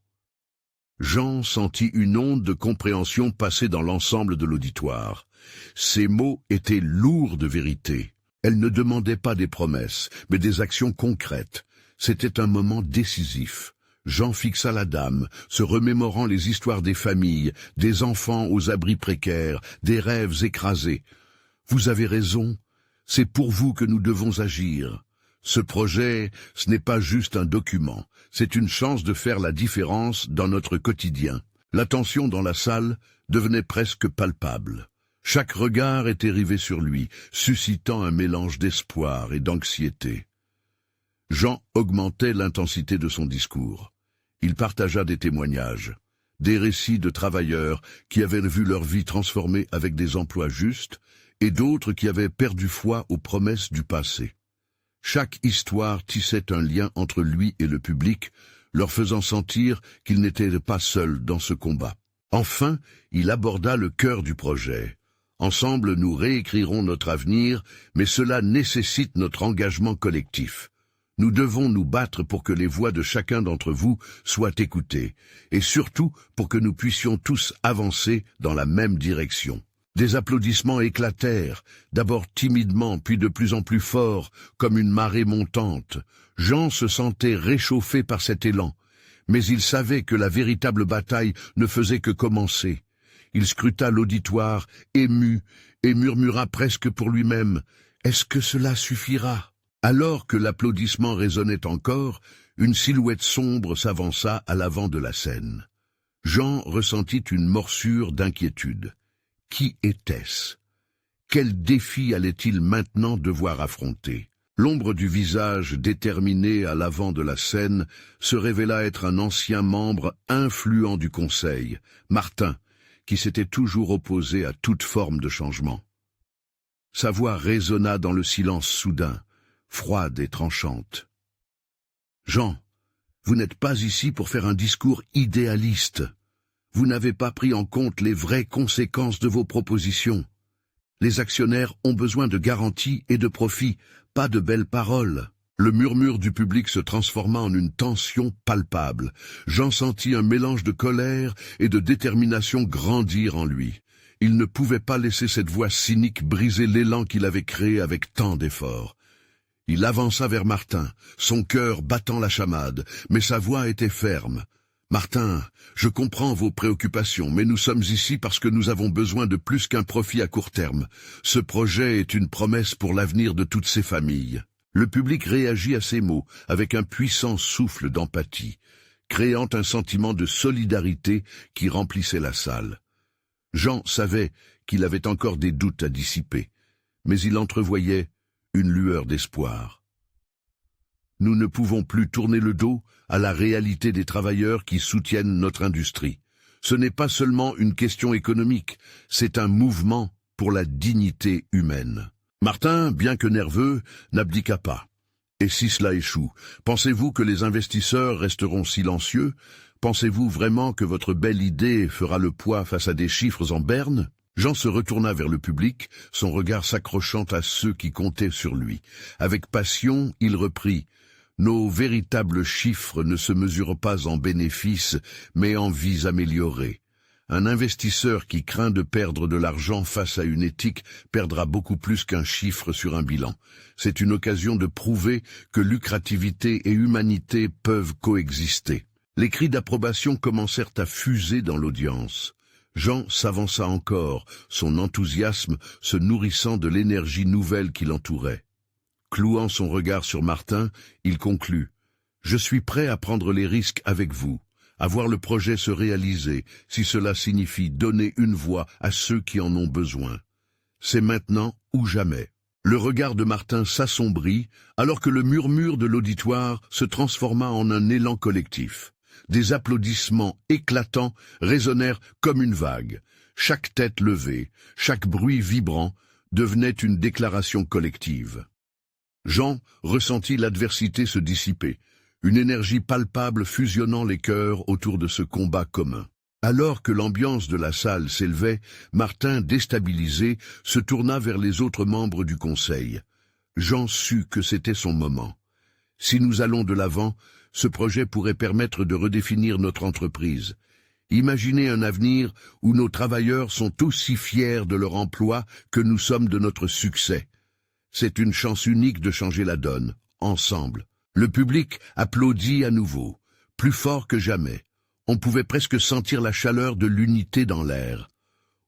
Jean sentit une onde de compréhension passer dans l'ensemble de l'auditoire. Ces mots étaient lourds de vérité. Elle ne demandait pas des promesses, mais des actions concrètes. C'était un moment décisif. Jean fixa la dame, se remémorant les histoires des familles, des enfants aux abris précaires, des rêves écrasés. « Vous avez raison, c'est pour vous que nous devons agir. Ce projet, ce n'est pas juste un document, c'est une chance de faire la différence dans notre quotidien. » La tension dans la salle devenait presque palpable. Chaque regard était rivé sur lui, suscitant un mélange d'espoir et d'anxiété. Jean augmentait l'intensité de son discours. Il partagea des témoignages, des récits de travailleurs qui avaient vu leur vie transformée avec des emplois justes et d'autres qui avaient perdu foi aux promesses du passé. Chaque histoire tissait un lien entre lui et le public, leur faisant sentir qu'ils n'étaient pas seuls dans ce combat. Enfin, il aborda le cœur du projet. Ensemble, nous réécrirons notre avenir, mais cela nécessite notre engagement collectif. Nous devons nous battre pour que les voix de chacun d'entre vous soient écoutées, et surtout pour que nous puissions tous avancer dans la même direction. Des applaudissements éclatèrent, d'abord timidement, puis de plus en plus forts, comme une marée montante. Jean se sentait réchauffé par cet élan, mais il savait que la véritable bataille ne faisait que commencer. Il scruta l'auditoire, ému, et murmura presque pour lui-même « Est-ce que cela suffira ?» Alors que l'applaudissement résonnait encore, une silhouette sombre s'avança à l'avant de la scène. Jean ressentit une morsure d'inquiétude. Qui était-ce? Quel défi allait-il maintenant devoir affronter? L'ombre du visage déterminé à l'avant de la scène se révéla être un ancien membre influent du Conseil, Martin, qui s'était toujours opposé à toute forme de changement. Sa voix résonna dans le silence soudain, froide et tranchante. « Jean, vous n'êtes pas ici pour faire un discours idéaliste. Vous n'avez pas pris en compte les vraies conséquences de vos propositions. Les actionnaires ont besoin de garanties et de profits, pas de belles paroles. » Le murmure du public se transforma en une tension palpable. Jean sentit un mélange de colère et de détermination grandir en lui. Il ne pouvait pas laisser cette voix cynique briser l'élan qu'il avait créé avec tant d'efforts. Il avança vers Martin, son cœur battant la chamade, mais sa voix était ferme. « Martin, je comprends vos préoccupations, mais nous sommes ici parce que nous avons besoin de plus qu'un profit à court terme. Ce projet est une promesse pour l'avenir de toutes ces familles. » Le public réagit à ces mots avec un puissant souffle d'empathie, créant un sentiment de solidarité qui remplissait la salle. Jean savait qu'il avait encore des doutes à dissiper, mais il entrevoyait une lueur d'espoir. Nous ne pouvons plus tourner le dos à la réalité des travailleurs qui soutiennent notre industrie. Ce n'est pas seulement une question économique, c'est un mouvement pour la dignité humaine. Martin, bien que nerveux, n'abdiqua pas. Et si cela échoue, pensez-vous que les investisseurs resteront silencieux? Pensez-vous vraiment que votre belle idée fera le poids face à des chiffres en berne? Jean se retourna vers le public, son regard s'accrochant à ceux qui comptaient sur lui. Avec passion, il reprit « Nos véritables chiffres ne se mesurent pas en bénéfices, mais en vies améliorées. Un investisseur qui craint de perdre de l'argent face à une éthique perdra beaucoup plus qu'un chiffre sur un bilan. C'est une occasion de prouver que lucrativité et humanité peuvent coexister. » Les cris d'approbation commencèrent à fuser dans l'audience. Jean s'avança encore, son enthousiasme se nourrissant de l'énergie nouvelle qui l'entourait. Clouant son regard sur Martin, il conclut « Je suis prêt à prendre les risques avec vous, à voir le projet se réaliser, si cela signifie donner une voix à ceux qui en ont besoin. C'est maintenant ou jamais. » Le regard de Martin s'assombrit, alors que le murmure de l'auditoire se transforma en un élan collectif. Des applaudissements éclatants résonnèrent comme une vague. Chaque tête levée, chaque bruit vibrant devenait une déclaration collective. Jean ressentit l'adversité se dissiper, une énergie palpable fusionnant les cœurs autour de ce combat commun. Alors que l'ambiance de la salle s'élevait, Martin, déstabilisé, se tourna vers les autres membres du conseil. Jean sut que c'était son moment. Si nous allons de l'avant, ce projet pourrait permettre de redéfinir notre entreprise. Imaginez un avenir où nos travailleurs sont aussi fiers de leur emploi que nous sommes de notre succès. C'est une chance unique de changer la donne, ensemble. Le public applaudit à nouveau, plus fort que jamais. On pouvait presque sentir la chaleur de l'unité dans l'air.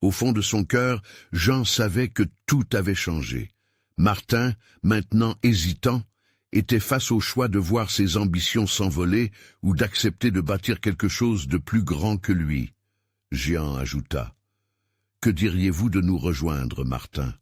Au fond de son cœur, Jean savait que tout avait changé. Martin, maintenant hésitant, était face au choix de voir ses ambitions s'envoler ou d'accepter de bâtir quelque chose de plus grand que lui. Jean ajouta: « Que diriez-vous de nous rejoindre, Martin?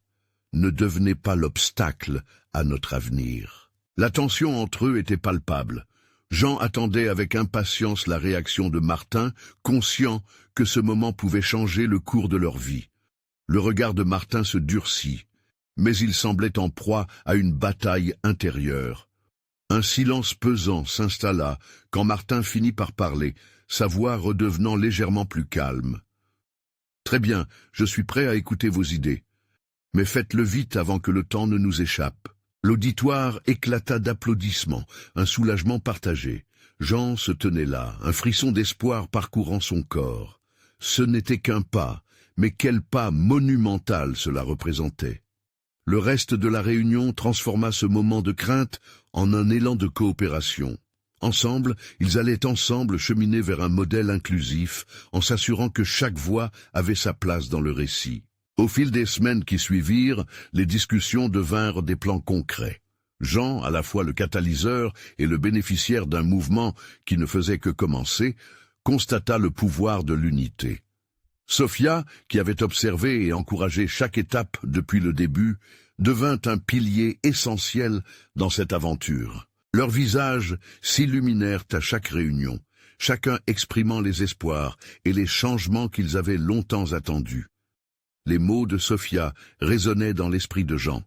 Ne devenez pas l'obstacle à notre avenir. » La tension entre eux était palpable. Jean attendait avec impatience la réaction de Martin, conscient que ce moment pouvait changer le cours de leur vie. Le regard de Martin se durcit, mais il semblait en proie à une bataille intérieure. Un silence pesant s'installa quand Martin finit par parler, sa voix redevenant légèrement plus calme. « Très bien, je suis prêt à écouter vos idées. Mais faites-le vite avant que le temps ne nous échappe. » L'auditoire éclata d'applaudissements, un soulagement partagé. Jean se tenait là, un frisson d'espoir parcourant son corps. Ce n'était qu'un pas, mais quel pas monumental cela représentait. Le reste de la réunion transforma ce moment de crainte en un élan de coopération. Ensemble, ils allaient ensemble cheminer vers un modèle inclusif, en s'assurant que chaque voix avait sa place dans le récit. Au fil des semaines qui suivirent, les discussions devinrent des plans concrets. Jean, à la fois le catalyseur et le bénéficiaire d'un mouvement qui ne faisait que commencer, constata le pouvoir de l'unité. Sophia, qui avait observé et encouragé chaque étape depuis le début, devint un pilier essentiel dans cette aventure. Leurs visages s'illuminèrent à chaque réunion, chacun exprimant les espoirs et les changements qu'ils avaient longtemps attendus. Les mots de Sophia résonnaient dans l'esprit de Jean.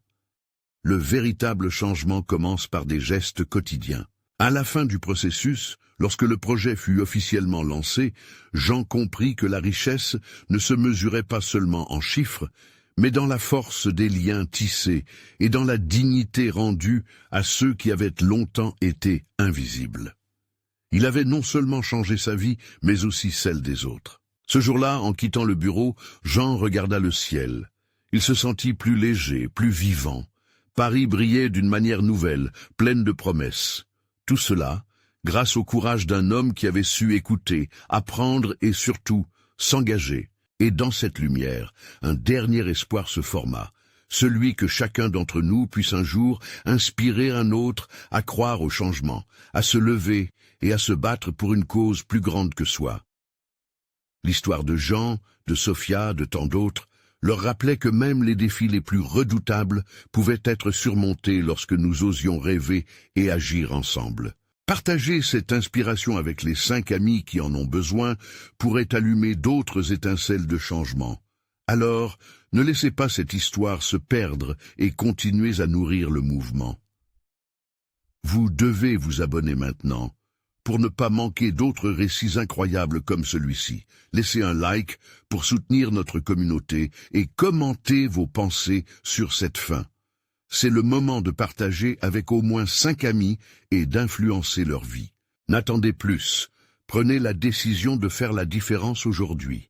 Le véritable changement commence par des gestes quotidiens. À la fin du processus, lorsque le projet fut officiellement lancé, Jean comprit que la richesse ne se mesurait pas seulement en chiffres, mais dans la force des liens tissés et dans la dignité rendue à ceux qui avaient longtemps été invisibles. Il avait non seulement changé sa vie, mais aussi celle des autres. Ce jour-là, en quittant le bureau, Jean regarda le ciel. Il se sentit plus léger, plus vivant. Paris brillait d'une manière nouvelle, pleine de promesses. Tout cela, grâce au courage d'un homme qui avait su écouter, apprendre et surtout s'engager. Et dans cette lumière, un dernier espoir se forma, celui que chacun d'entre nous puisse un jour inspirer un autre à croire au changement, à se lever et à se battre pour une cause plus grande que soi. L'histoire de Jean, de Sophia, de tant d'autres, leur rappelait que même les défis les plus redoutables pouvaient être surmontés lorsque nous osions rêver et agir ensemble. Partager cette inspiration avec les 5 amis qui en ont besoin pourrait allumer d'autres étincelles de changement. Alors, ne laissez pas cette histoire se perdre et continuez à nourrir le mouvement. Vous devez vous abonner maintenant pour ne pas manquer d'autres récits incroyables comme celui-ci. Laissez un like pour soutenir notre communauté et commentez vos pensées sur cette fin. C'est le moment de partager avec au moins 5 amis et d'influencer leur vie. N'attendez plus. Prenez la décision de faire la différence aujourd'hui.